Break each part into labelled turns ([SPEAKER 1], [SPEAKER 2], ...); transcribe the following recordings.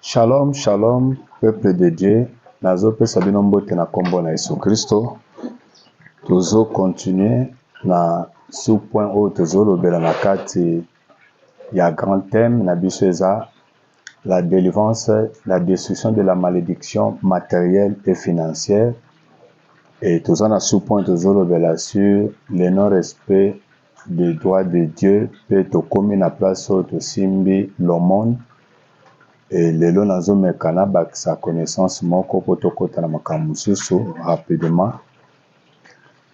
[SPEAKER 1] Shalom, shalom, peuple de Dieu. Nazo pesa bino mbote na kombo na Yesu Kristo. Tozo continuer na sous-point oyo tozolobela na kati ya grand thème na biso eza la délivrance, la destruction de la malédiction matérielle et financière. Et toza na sous-point tozolobela sur le non-respect des droits de Dieu pe tokomi na place oyo tosimbi l'aumône. Et lelo nazomeka na bakisa connaissance moko po tokota na makambo mosusu rapidement.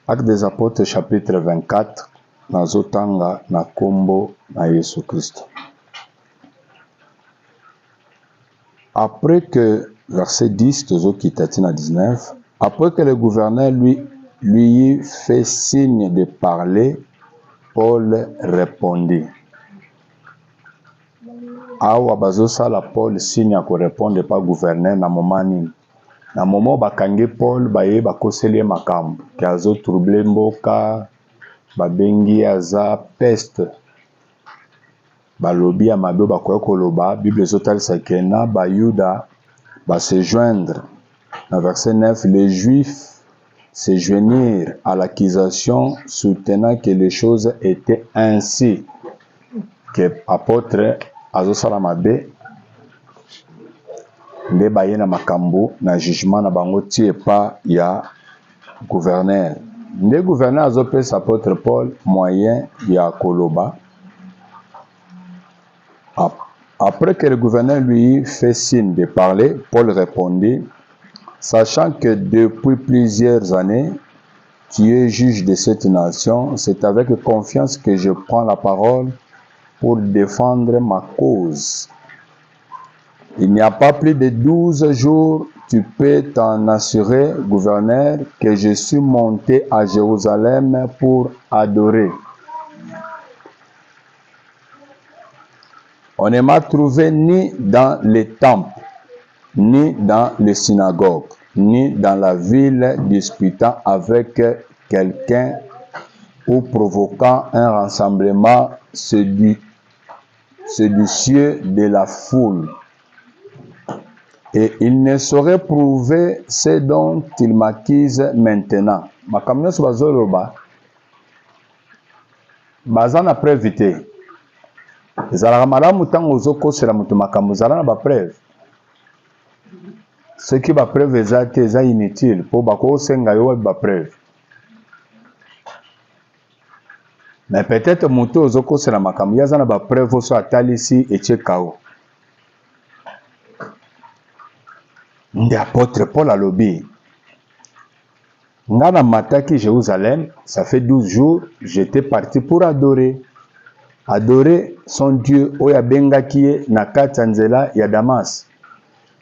[SPEAKER 1] Actes des Apôtres chapitre 24 nazotanga na kombo na Yesu Christ. Après que verset 10 tozokita tina 19, après que le gouverneur lui fait signe de parler, Paul répondit. Awa bazosala Paul signe ya korépondre pa gouverneur na moment nini. Na moment bakangi Paul baye bakoseli makambo ke azotrouble mboka, babengi aza peste, balobi ya mabe bakoya koloba. Bible ezotalisa ke na bayuda se joindre. Na verset 9, les juifs se joignirent à l'accusation soutenant que les choses étaient ainsi, que apôtre azosala mabe nde baye na makambo na jugement na bango ti epa ya gouverneur. Nde gouverneur azopesa apôtre Paul moyen ya koloba. Après que le gouverneur lui fait signe de parler, Paul répondit, sachant que depuis plusieurs années tu es juge de cette nation, c'est avec confiance que je prends la parole pour défendre ma cause. Il n'y a pas plus de 12 jours, tu peux t'en assurer, gouverneur, que je suis monté à Jérusalem pour adorer. On ne m'a trouvé ni dans les temples, ni dans les synagogues, ni dans la ville disputant avec quelqu'un ou provoquant un rassemblement séditieux de la foule. Et il ne saurait prouver ce dont il m'accuse maintenant. Makamyo so bazoloba bazana preuve te. Ezalaka malamu ntango ozokosela moto makambo ozala na bapreuve. Soki bapreuve eza te eza inutile mpo bakosenga yo bapreuve. Mais peut-être moto ozokosela makambo yaza na bapreuve oso atalisi etie kao. Nde apôtre Paul alobi. Nga na mataki Jérusalem, ça fait 12 jours, j'étais parti pour adorer. Adorer son Dieu oyo abengaki ye na kati ya nzela ya Damas.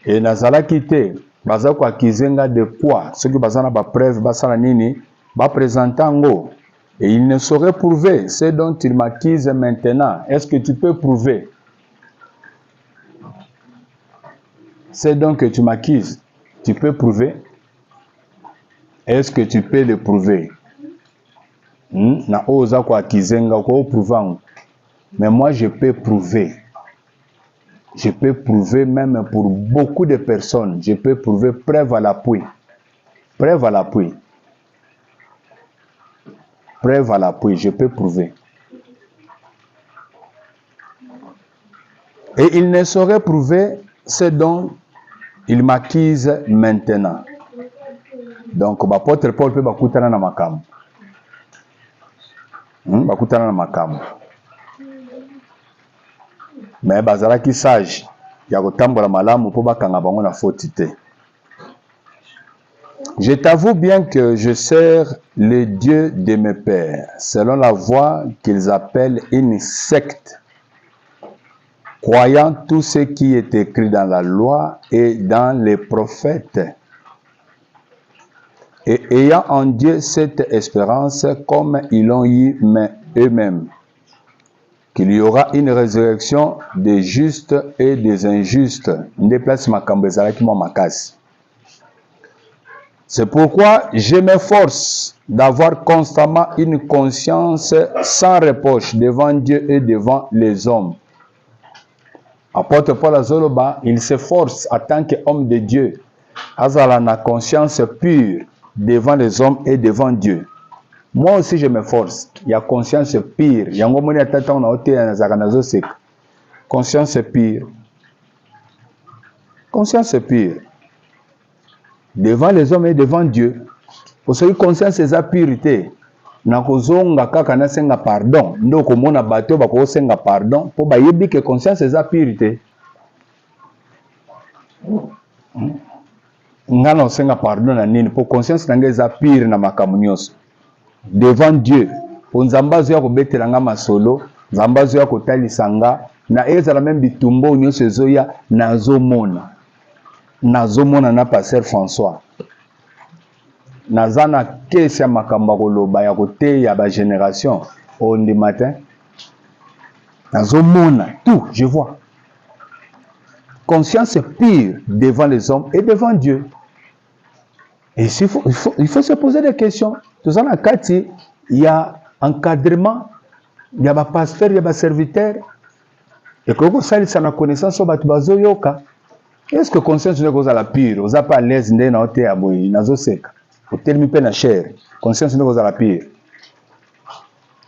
[SPEAKER 1] Et nazalaki te baza koakize nga de quoi? Soki baza na bapreuve basala nini baprésente yango. Et il ne saurait prouver ce dont il m'accuse maintenant. Est-ce que tu peux prouver ce dont que tu m'accuses? Tu peux prouver? Est-ce que tu peux le prouver? Na oza koakize nga ko prouver. Mais moi, je peux prouver. Je peux prouver même pour beaucoup de personnes. Je peux prouver preuve à l'appui. Preuve à l'appui. Preuve à l'appui, je peux prouver. Et il ne saurait prouver ce dont il m'accuse maintenant. Donc, l'apôtre Paul peut bakutana na makambo. Bakutana na makambo. Mais bazalaki sage ya kotambola malamu po bakanga bango na faute te. Je t'avoue bien que je sers le Dieu de mes pères, selon la voie qu'ils appellent une secte, croyant tout ce qui est écrit dans la loi et dans les prophètes, et ayant en Dieu cette espérance comme ils l'ont eu eux-mêmes, qu'il y aura une résurrection des justes et des injustes. C'est pourquoi je m'efforce d'avoir constamment une conscience sans reproche devant Dieu et devant les hommes. Apôtre Paul Azoloba, il s'efforce en tant qu'homme de Dieu. Azala na conscience pure devant les hommes et devant Dieu. Moi aussi je m'efforce. Il y a conscience pure. Il y a un moment où conscience pure. Conscience pure. Devant les hommes et devant Dieu. Pour ce qui conscience c'est la pureté. Na kozonga kaka na senga pardon. Ndoko mona bato bako senga pardon. Pour bayebi que conscience c'est la pureté. Ngana senga pardon na nini. Pour conscience nanga za pure na makamunyoso. Devant Dieu. Pour nzambazo ya kobetela nga masolo. Nzambazo ya kotalisanga. Na ezala même bitumbo nyonso ezoya nazomona. Nazomona na pasteur François. Nazana kesi ya makambo koloba ya kote ya ba génération au matin. Nazomona tout, je vois. Conscience pure devant les hommes et devant Dieu. Et il faut se poser des questions. Tout ça, il y a encadrement, il y a des pasteurs, il y a des serviteurs. Et quand ça, il y a une connaissance sur les yoka. Est-ce que conscience n'est pas la pure? Vous n'avez pas à l'aise de noter à boy, nazo seka. Vous terminez pas la chair. Conscience n'est pas la pure.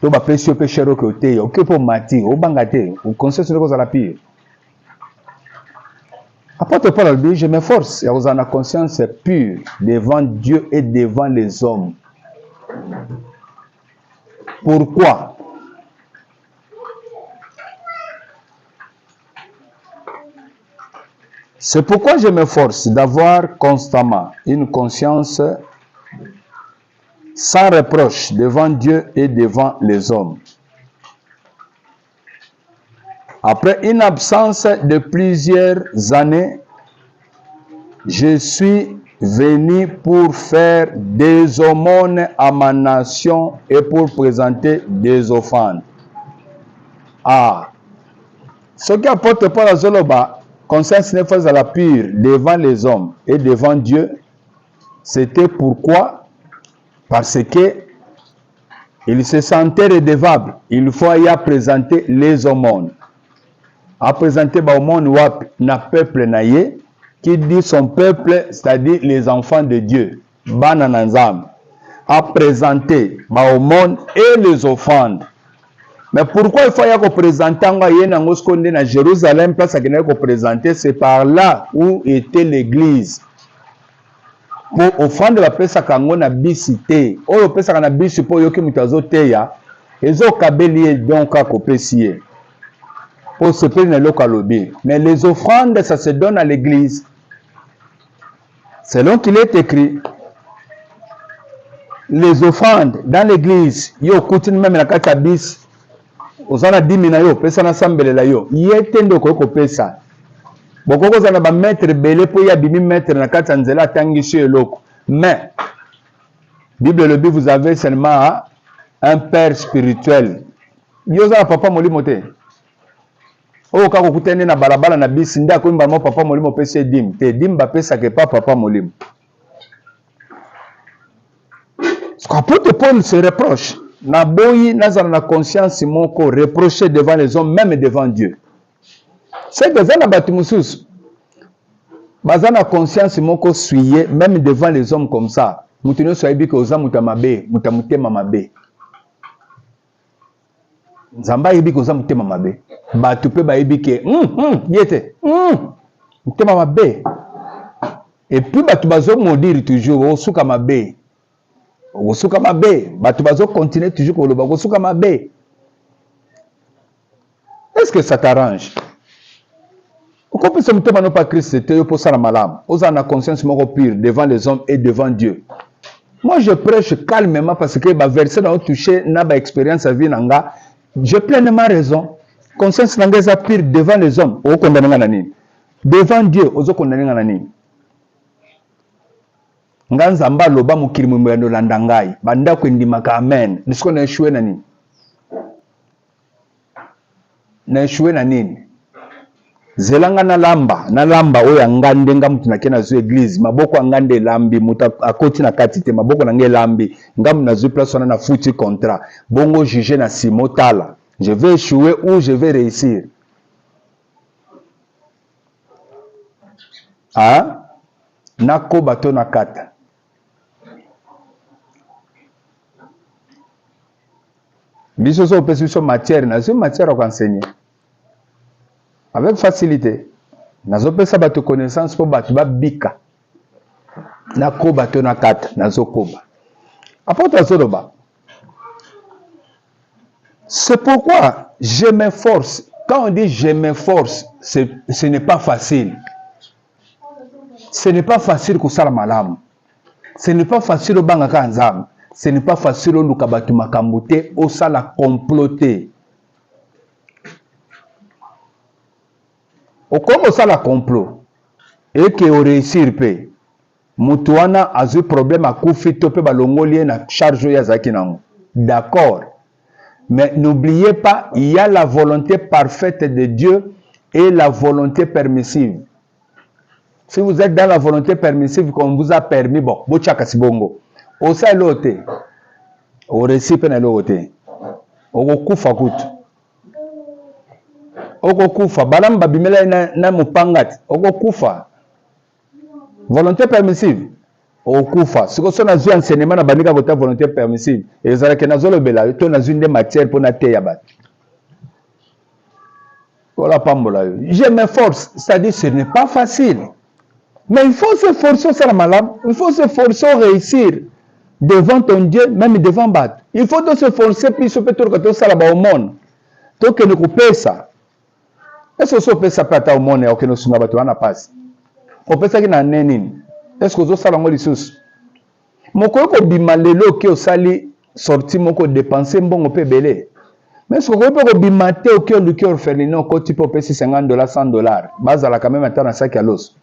[SPEAKER 1] Tu vas presser au cher au côté, au que pour mati, au bangate, ou conscience n'est pas la pure. Apôtre Paul dit, je m'efforce, et vous en avez conscience pure devant Dieu et devant les hommes. Pourquoi? C'est pourquoi je m'efforce d'avoir constamment une conscience sans reproche devant Dieu et devant les hommes. Après une absence de plusieurs années, je suis venu pour faire des aumônes à ma nation et pour présenter des offrandes. Ah, ce qui apporte Paul Azoloba, conscience n'est pas à la pure devant les hommes et devant Dieu, c'était pourquoi? Parce que il se sentait redevable. Il faut y présenter les aumônes. À présenter l'aumône na peuple naye, qui dit son peuple, c'est-à-dire les enfants de Dieu. Banananzam. À présenter l'aumône et les offrandes. Mais pourquoi il faut y présenter à Jérusalem, place à présenter, c'est par là où était l'église. Pour offrande la pesa kango na bisité, o pesa na bisu po yoki mutazo teya, ezo kabeli donc à kopesier. Pour se prendre le localobi. Mais les offrandes, ça se donne à l'église. Selon qu'il est écrit, les offrandes dans l'église, yo koutine même la katabis, ozana 10 mina yo, pesa na sambele la yo, yetendo ko pesa. Boko zana ba mettre belé pour ya bimi mettre na kati nzela tangi sur eloko. Mais Bible le dit vous avez seulement un père spirituel. Yo za papa molimo te. O ka ko kutene na balabala na bisi nda ko mba mo papa molimo pese dim. Te dim ba pesa ke pas papa molimo. Ce qu'apôtre Paul se reproche, na boyi nazana na conscience moko reprocher devant les hommes même devant Dieu. C'est que ça n'a pas tout moussous. Bazana conscience moko suye même devant les hommes comme ça. Moutinyo soyebi que oza mutamabe, mutamutema mabe. Nzamba yebi que oza mutema mabe. Batu pe ba yebi que yete. Mutema mabe. Et puis batu bazo maudire toujours osuka mabe. Osuka mabe, batu bazo continuer toujours koloba osuka mabe. Est-ce que ça t'arrange? Pourquoi peut se mettre pas Christ c'était pour ça la malade? Aux en a conscience mon pire devant les hommes et devant Dieu. Moi je prêche calmement parce que ma verset n'a touché n'a pas expérience à vie nanga. J'ai pleinement raison. Conscience nanga est pire devant les hommes. Au condamné nani. Devant Dieu, aux condamné nani. Nganzamba loba mukiri mwendo landangai. Banda kwendimaka amen. Nisiko na échoué nani. Na échoué nani. Zelanga na lamba oya ngande nga mutu nakena zu église maboko ngande lambi muta akoti na katite maboko nange lambi ngam na zu place na futi contrat bongo juger na simotala je vais échouer ou je vais réussir. Ah, nako bato nakata. Biso so pesi biso matière, nazo matière à enseigner. Avec facilité. Nazo pesa bato connaissance pour bato ba bika. Nako bato nakata, nazo koba. Apôtre Zoloba. C'est pourquoi je m'efforce. Quand on dit je m'efforce, ce n'est pas facile. Ce n'est pas facile que ça la malam. Ce n'est pas facile au bangaka nzam. Ce n'est pas facile au lukabatu makambote au sala comploter. Au comme au sala complot et que au réussir pe mutuana a eu problème à koufi topé balongolien na charge ya zaki nango. D'accord. Mais n'oubliez pas, il y a la volonté parfaite de Dieu et la volonté permissive. Si vous êtes dans la volonté permissive qu'on vous a permis, bon, bochaka sibongo. Au sein l'autre, au récit na l'autre, au kufa kutu, au kufa, balam babimela na mupangat, au kufa. Volonté permissive, au kufa. Ce que son a vu enseignement na bandika votre volonté permissive. Et ça que nazolo bela, to na une des matières pour na teyabat. Voilà pambola. Je m'efforce, c'est-à-dire ce n'est pas facile. Mais il faut se forcer, ça la malade. Il faut se forcer à réussir devant ton Dieu, même devant Bat. Il faut se forcer, puis se peut que tout ça là-bas au monde. Tout que nous coupons ça. Est-ce que ça peut s'appeler au monde et que nous sommes abattus en passe? On peut ça qui n'a nénin. Est-ce que ça l'angle sous? Mon coco bimalelo qui au sali sorti mon co dépenser bon au peut belé. Mais ce qu'on peut bimater au cœur du cœur orphelinat quand tu peux payer $50, $100. Base à la quand même attendre un sac à l'os.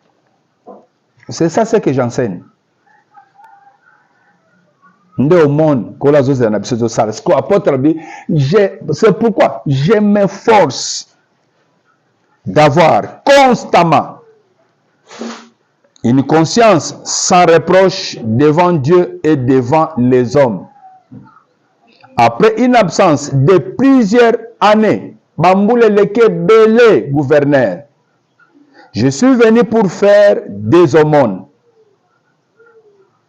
[SPEAKER 1] C'est ça ce que j'enseigne. C'est pourquoi je m'efforce d'avoir constamment une conscience sans reproche devant Dieu et devant les hommes. Après une absence de plusieurs années, Bamboule Leke Belé, gouverneur, je suis venu pour faire des aumônes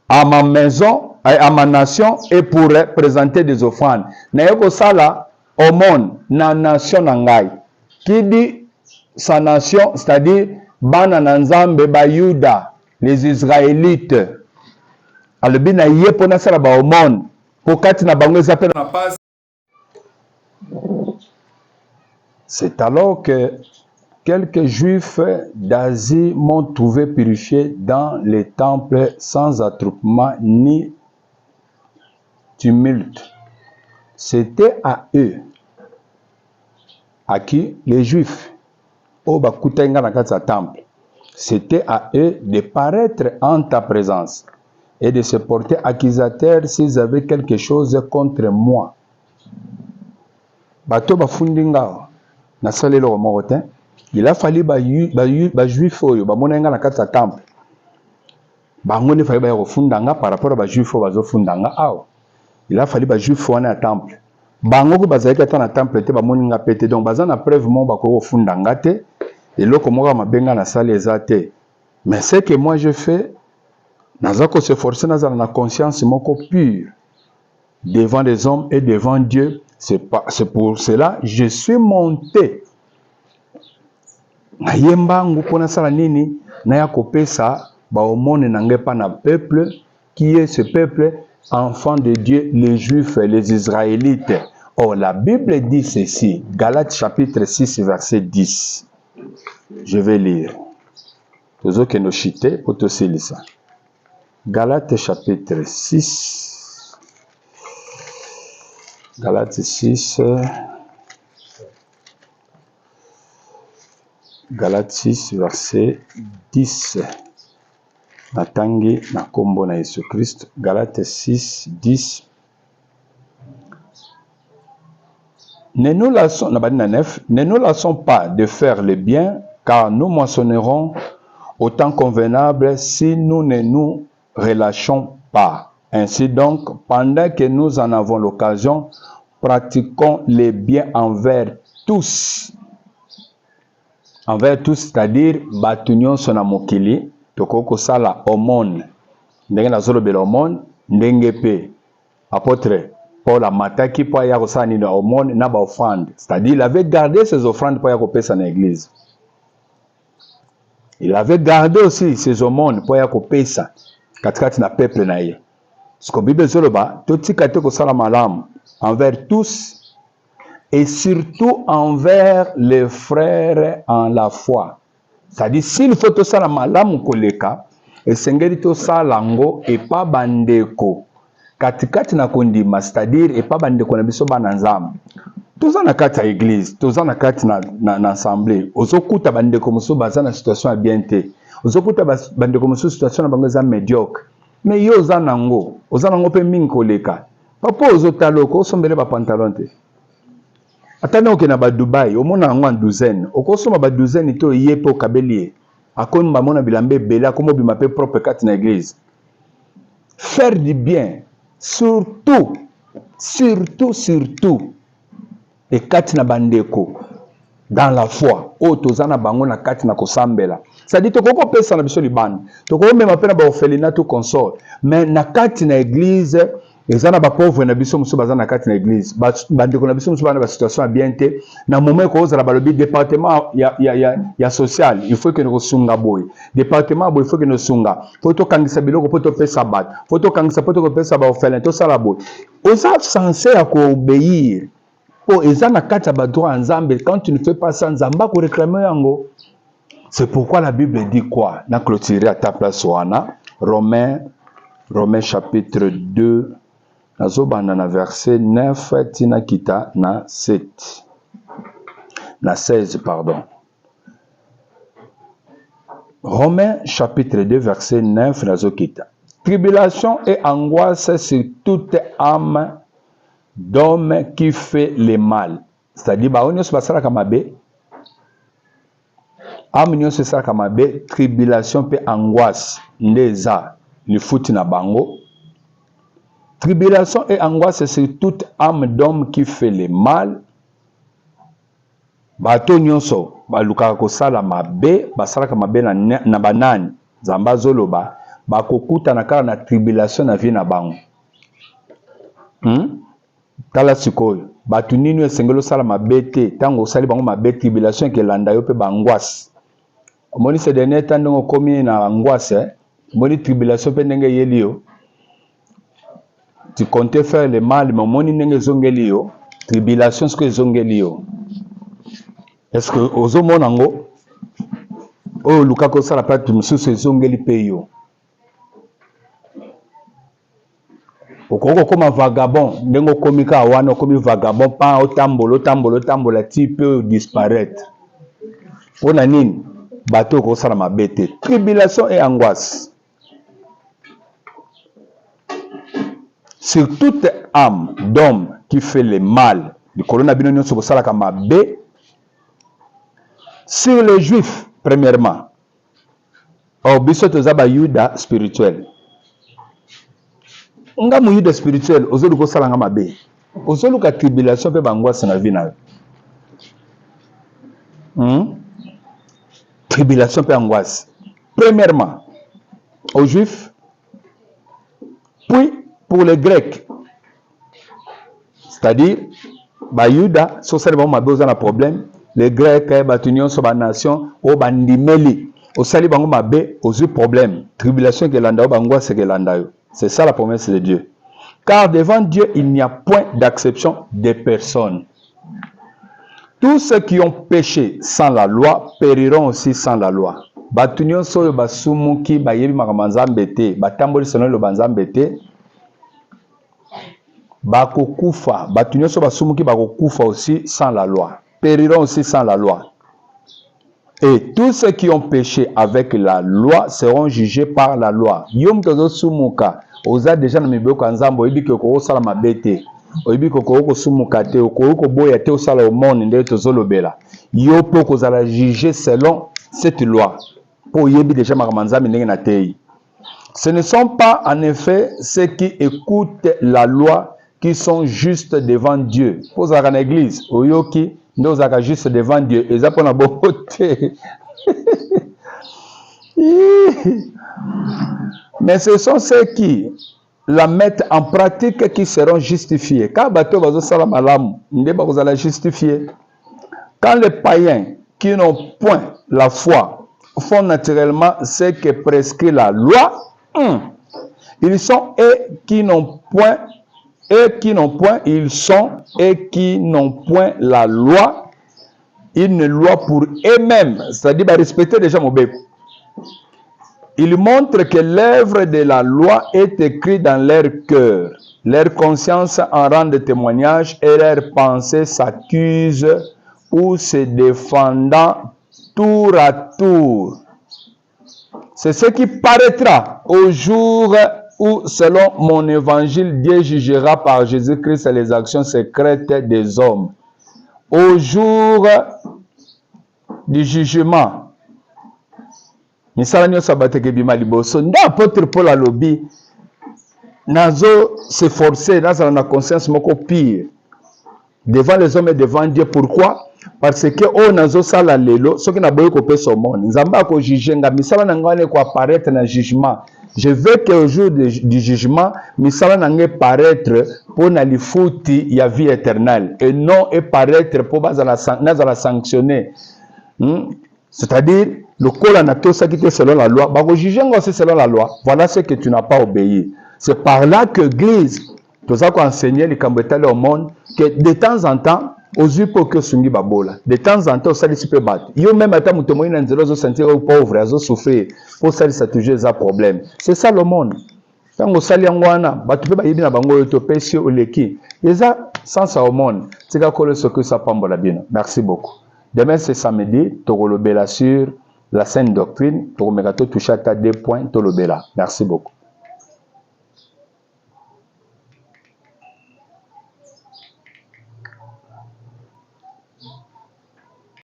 [SPEAKER 1] à ma maison, à ma nation et pour présenter des offrandes. Naeko sala aumône na nation nangai. Qui dit sa nation, c'est-à-dire Bana Nanzambe Bayuda, les Israélites. Alobi na ye pona sala ba aumône. Pokati na bango s'appelle na passe. C'est alors que quelques juifs d'Asie m'ont trouvé purifié dans les temples sans attroupement ni tumulte. C'était à eux, à qui les juifs, au Bakutenga na katsa temple, c'était à eux de paraître en ta présence et de se porter accusateurs s'ils avaient quelque chose contre moi. Bato bafundinga na salelo mokotin. Il a fallu ba juif oyo ba monenga na kati ya temple. Bango ne fallait ba refundanga par rapport à ba juif oyo bazo fundanga awo. Il a fallu ba juif wana na temple. Bango ko bazalaki ata na temple te ba moninga pété donc baza na preuve mon ba ko refundanga te et loko moko mabenga na salle ezate. Mais ce que moi je fais nazako se forcer nazana na conscience moko pure devant les hommes et devant Dieu. C'est pour cela que je suis monté. Nayemba ngupona sala nini na ya kopesa ba omone nangepa na peuple qui est ce peuple enfant de Dieu, les Juifs, les Israélites. Or la Bible dit ceci, Galates chapitre 6 verset 10. Je vais lire. Tozo que nous chité pour te ça. Galates chapitre 6. Galates 6. Galates 6, verset 10. Natangi na kombo na Yesu Christ. Galates 6, 10. Ne nous lassons pas de faire le bien, car nous moissonnerons au temps convenable si nous ne nous relâchons pas. Ainsi donc, pendant que nous en avons l'occasion, pratiquons le bien envers tous. envers tous, c'est-à-dire bato nyonso na mokili tokoki kosala aumône ndenge nazolobela aumône ndenge pe apôtre Paul amataki mpo aya kosala nini aumône na baoffrande, c'est-à-dire il avait gardé ses offrandes mpo aya kopesa na église. Il avait gardé aussi ses aumônes mpo aya kopesa katikati na peuple na ye. Siko Bible ezoloba totika te kosala malamu envers tous et surtout envers les frères en la foi. C'est-à-dire, s'il faut tout ça la malamu koleka, et sengeli to ça lango et pas bandeko. Katikati na kondima, c'est-à-dire et pas bandeko na biso bananzam. Tout ça na kati à église, tout ça na kati na assemblée. Ozokuta bandeko muso baza na situation bien te. Ozokuta bandeko muso situation na bango za médiocre. Mais yo ozanango pe mingi koleka. Papa ozotaloko osombele ba pantalon te. Atana okena ba Dubai, omona yango en douzaine. Okosoma ba douzaine to yepo kabelie. Akoni ba mona bilambe bela komo bima pe propre kati na église. Faire du bien, surtout et kati na bandeko dans la foi. O tozana bango na kati na kosambela. Ça dit toko pesa na biso libanda. Toko mema pe na ba orphelinat to consort. Mais na kati na église ezana ba pauvre na biso muso bazana kati na église bandeko na biso muso bana ba situation bien te na moment ko ozala balobi département ya social il faut que nous sunga boy département boy il faut que nous sunga faut to kangisa biloko faut to pesa bat faut to kangisa faut to pesa ba orphelin to sala boy oza censé à obéir po ezana kati ba droit nzambe quand tu ne fais pas ça nzamba ko réclamer yango. C'est pourquoi la Bible dit quoi na clôturer à ta place wana Romains chapitre 2 nazobanda na verset 9 tina kita na 7 na 16 pardon. Romains chapitre 2 verset 9 nazokita. Tribulation et angoisse sur toute âme d'homme qui fait le mal. C'est-à-dire ba onyo basala kamabe âme nyonso esala kamabe tribulation pe angoisse ndeza le futi na bango. Tribulation et angoisse sur toute âme d'homme qui fait le mal. Bato nyonso balukaka kosala mabe basalaka mabe na banani zamba zoloba bakokuta na kala na tribulation na vie na bango. Tala sikoyo bato nini esengelo sala mabe te tango osali bango mabe tribulation ke landa yo pe bangoisse. Omoni se dernier temps ndenge okomi na angoisse omoni tribulation pe ndenge yeli yo. Tu comptais faire le mal, mais mon nenge zongeli yo, tribulation ce que zongeli yo. Est-ce que ozo monango o lukako sala pa tu mususu zongeli pe yo. Okoko koma vagabond, ndengo komika wana komi vagabond pa otambola ti peut disparaître. Pona nini bato ko sala mabete, tribulation et angoisse. Sur toute âme d'homme qui fait le mal, sur les juifs, premièrement, au biso tozaba yuda spirituel. Nga mu yuda spirituel, ozolu ko sala nga mabe. Ozolu ka tribulation pe bangwasa na vie na. Tribulation pe angoisse. Premièrement, aux juifs, puis pour les Grecs, c'est-à-dire, Bayuda, so ça va m'aboser un problème. Les Grecs, Batunion, sur la nation, au bandimeli, au sali bango mabe, aux yeux problème. Tribulation que l'anda, bangois c'est que l'anda. C'est ça la promesse de Dieu. Car devant Dieu, il n'y a point d'acception des personnes. Tous ceux qui ont péché sans la loi périront aussi sans la loi. Batunion soyo basumuki bayebi makamanzambete, batamboli sono lo banzambete. Bakokufa, batunyo so basumuki bakokufa aussi sans la loi, périront aussi sans la loi. Et tous ceux qui ont péché avec la loi seront jugés par la loi. Yom tozo sumuka, oza déjà na miboko nzambo oyibi ke ko sala mabete, oyibi ko ko sumuka te, ko boya te osala au monde nde tozo lobela. Yo po ko zala juger selon cette loi. Po yebi déjà makamanzami ndenge na tei. Ce ne sont pas en effet ceux qui écoutent la loi qui sont justes devant Dieu. Pose à l'église, oyoki Nous avons juste devant Dieu. Et ça pour la beauté. Mais ce sont ceux qui la mettent en pratique qui seront justifiés. Quand vous allez justifier. Quand les païens qui n'ont point la foi font naturellement ce que prescrit la loi, ils sont et qui n'ont point, ils sont et qui n'ont point la loi, une loi pour eux-mêmes, c'est-à-dire respecter déjà mon bébé. Ils montrent que l'œuvre de la loi est écrite dans leur cœur. Leur conscience en rend de témoignage et leurs pensées s'accusent ou se défendant tour à tour. C'est ce qui paraîtra au jour où, selon mon évangile, Dieu jugera par Jésus-Christ les actions secrètes des hommes. Au jour du jugement. Misala nyonso abateke bima liboso nda apôtre Paul alobi nazo s'efforcer nazala na conscience moko pire devant les hommes et devant Dieu. Pourquoi? Parce que oh nazo sala lelo soki na boye ko pesa omoni nzamba ako juger nga misala na ngane ko apparaître na jugement. Je veux que au jour du jugement misala na nge paraître pour na lifuti ya vie éternelle et non et paraître pour bazala sanctionner. C'est-à-dire, le col a tout ça qui était selon la loi. Bah, juger aussi selon la loi. Voilà ce que tu n'as pas obéi. C'est par là que l'Église, tout ça qu'on enseignait les cambétales au monde, que de temps en temps, aux yeux pour que sungi babola. De temps en temps, ça les peut battre. Yo même à ta moutomoïne en zéro, sentir pauvre, à souffrir. Pour ça, ça toujours des problèmes. C'est ça le monde. Quand on s'allie en Wana, bah tu peux pas y bien à Bango, tu peux sur le qui. Et ça, sans ça au monde, c'est qu'à ce que ça pambola bien. Merci beaucoup. Demain, c'est samedi, Torolobela sur la saine doctrine. Toromegato touche à 2 points, Torolobela. Merci beaucoup.